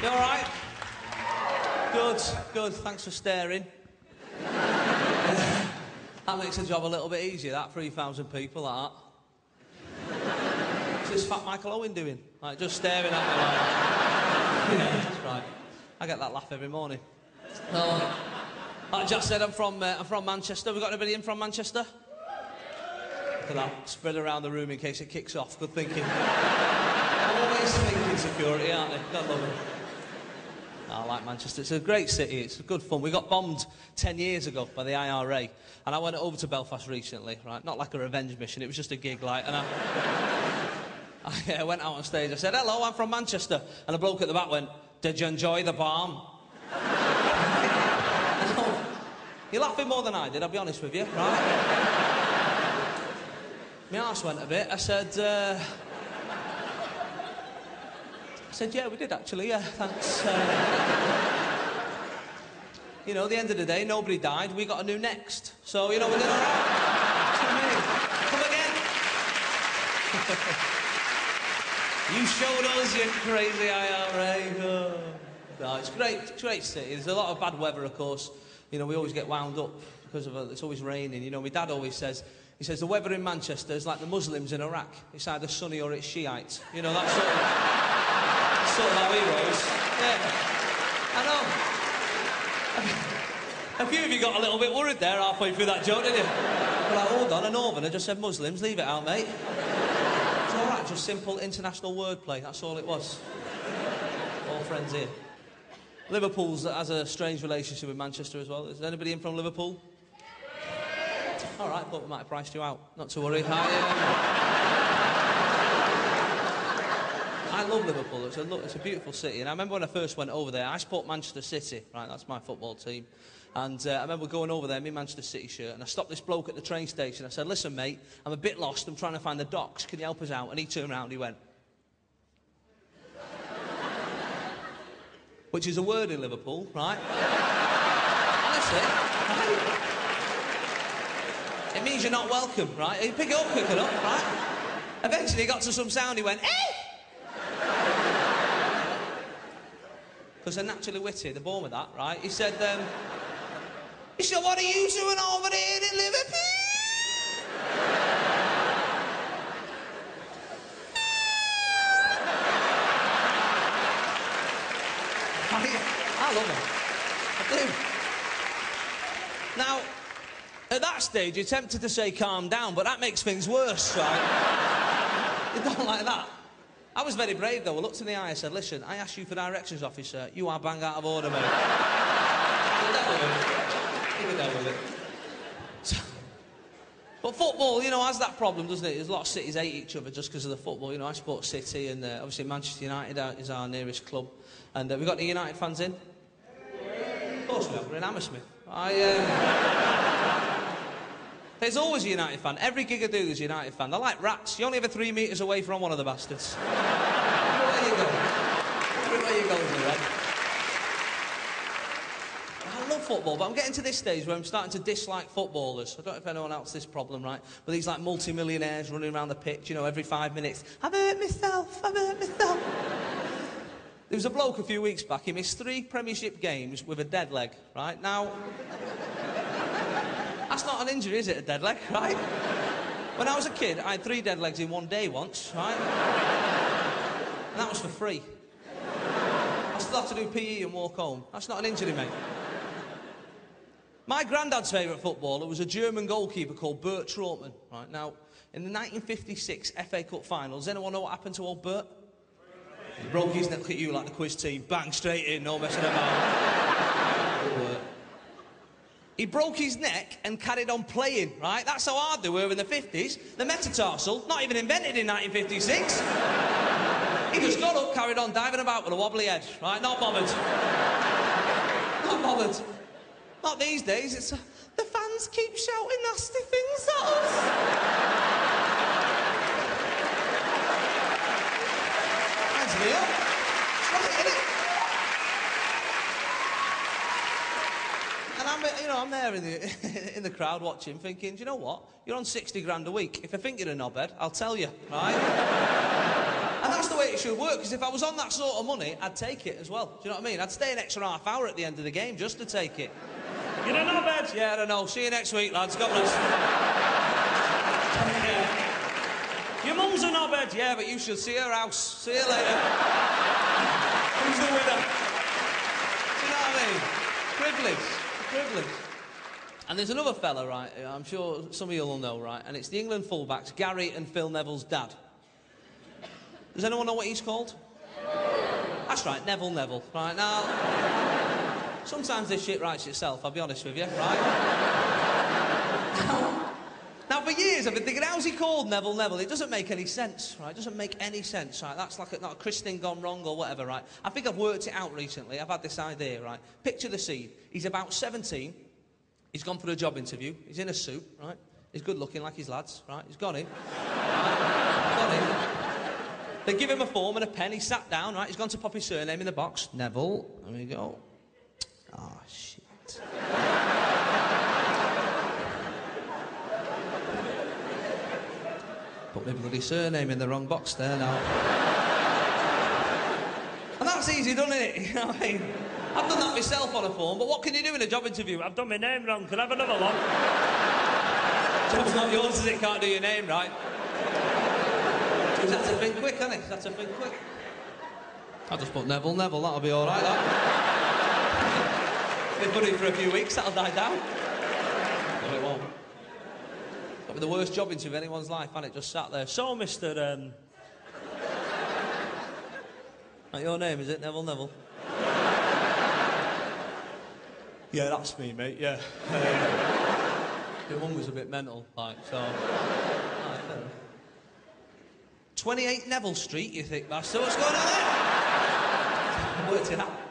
You all right? Good, good. Thanks for staring. That makes the job a little bit easier, that 3,000 people, like that. What's this fat Michael Owen doing? Like, just staring at me like that. Yeah, that's right. I get that laugh every morning. Like Jack said, I'm from Manchester. We got anybody in from Manchester? Look at that, spread around the room in case it kicks off. Good thinking. Always thinking security, aren't they? God love them. I like Manchester. It's a great city. It's good fun. We got bombed 10 years ago by the IRA, and I went over to Belfast recently, right? Not like a revenge mission. It was just a gig, like, and I went out on stage. I said, "Hello, I'm from Manchester," and the bloke at the back went, "Did you enjoy the bomb?" You're laughing more than I did, I'll be honest with you, right? My arse went a bit. I said, yeah, we did actually, yeah, thanks. You know, at the end of the day, nobody died, we got a new next. So, you know, we did all right. Come again. You showed us, you crazy IRA. Oh. No, it's great city. There's a lot of bad weather, of course. You know, we always get wound up because of it's always raining. You know, my dad always says, he says, the weather in Manchester is like the Muslims in Iraq. It's either sunny or it's Shiite. You know, that's sort of how he rolls. Yeah, I know. A few of you got a little bit worried there halfway through that joke, didn't you? But like, hold on, a northerner just said Muslims, leave it out, mate. It's all right, just simple international wordplay, that's all it was. All friends here. Liverpool has a strange relationship with Manchester as well. Is anybody in from Liverpool? All right, thought we might have priced you out. Not to worry. I love Liverpool. It's a beautiful city. And I remember when I first went over there, I support Manchester City, right? That's my football team. And I remember going over there in my Manchester City shirt, and I stopped this bloke at the train station. I said, "Listen, mate, I'm a bit lost. I'm trying to find the docks. Can you help us out?" And he turned around and he went... Which is a word in Liverpool, right? Honestly, right? It means you're not welcome, right? You pick it up quick enough, right? Eventually he got to some sound, he went, "Hey!" Because they're naturally witty, they're born with that, right? He said, "What are you doing over there in Liverpool?" I love him. I do. Now, at that stage, you're tempted to say calm down, but that makes things worse, right? You don't like that. I was very brave, though. I looked in the eye and said, "Listen, I asked you for directions, officer. You are bang out of order, mate." Keep it down with it. But football, you know, has that problem, doesn't it? There's a lot of cities hate each other just because of the football. You know, I support City, and obviously Manchester United is our nearest club. And we've got any United fans in? Of course we have. We're in Hammersmith. There's always a United fan. Every gig I do, there's a United fan. They're like rats. You're only ever 3 metres away from one of the bastards. Everywhere you go. Everywhere you go, you're right. I love football, but I'm getting to this stage where I'm starting to dislike footballers. I don't know if anyone else has this problem, right? But these like multi-millionaires running around the pitch, you know, every 5 minutes. "I've hurt myself, I've hurt myself." There was a bloke a few weeks back, he missed 3 Premiership games with a dead leg, right? Now, that's not an injury, is it, a dead leg, right? When I was a kid, I had 3 dead legs in one day once, right? And that was for free. I still have to do PE and walk home. That's not an injury, mate. My granddad's favourite footballer was a German goalkeeper called Bert Trautmann, right? Now, in the 1956 FA Cup final, does anyone know what happened to old Bert? He broke his neck. Look at you like the quiz team. Bang, straight in, no messing about. He broke his neck and carried on playing, right? That's how hard they were in the 50s. The metatarsal, not even invented in 1956. He just got up, carried on diving about with a wobbly head, right? Not bothered. Not bothered. Not these days. It's the fans keep shouting nasty things at us. Hands me up. It's right, isn't it? And I'm there in the crowd watching, thinking, do you know what? You're on 60 grand a week. If I think you're a knobhead, I'll tell you, right? And that's the way it should work, because if I was on that sort of money, I'd take it as well. Do you know what I mean? I'd stay an extra half hour at the end of the game just to take it. You don't know, bed? Yeah, I don't know. See you next week, lads. God bless. Your mum's a knobhead. Yeah, but you should see her house. See you later. Who's the winner? Do you know what I mean? Privilege. Privilege. And there's another fella, right, I'm sure some of you will know, right, and it's the England fullbacks, Gary and Phil Neville's dad. Does anyone know what he's called? That's right, Neville. Right, now, sometimes this shit writes itself, I'll be honest with you, right? Now, for years I've been thinking, how's he called Neville? It doesn't make any sense, right? It doesn't make any sense, right? That's like not a Chris thing gone wrong or whatever, right? I think I've worked it out recently. I've had this idea, right? Picture the scene. He's about 17. He's gone for a job interview. He's in a suit, right? He's good looking like his lads, right? He's gone in. They give him a form and a pen. He sat down, right? He's gone to pop his surname in the box. Neville. There we go. Oh, shit. Put my bloody surname in the wrong box there now. And that's easy, doesn't it? You know what I mean? I've done that myself on a form, but what can you do in a job interview? I've done my name wrong. Can I have another one? Job's not yours, is it? Can't do your name right. That's a thing quick, isn't it? That's a thing quick. I'll just put Neville. That'll be all right, that. Been buddy for a few weeks, that'll die down. No, it won't. That'll be the worst job interview of anyone's life, hasn't it? Just sat there. So, Mr. Not your name, is it? Neville? Yeah, that's me, mate, yeah. Your mum was a bit mental, like, so... Right, 28 Neville Street, you think, Master? What's going on there? Worked it out.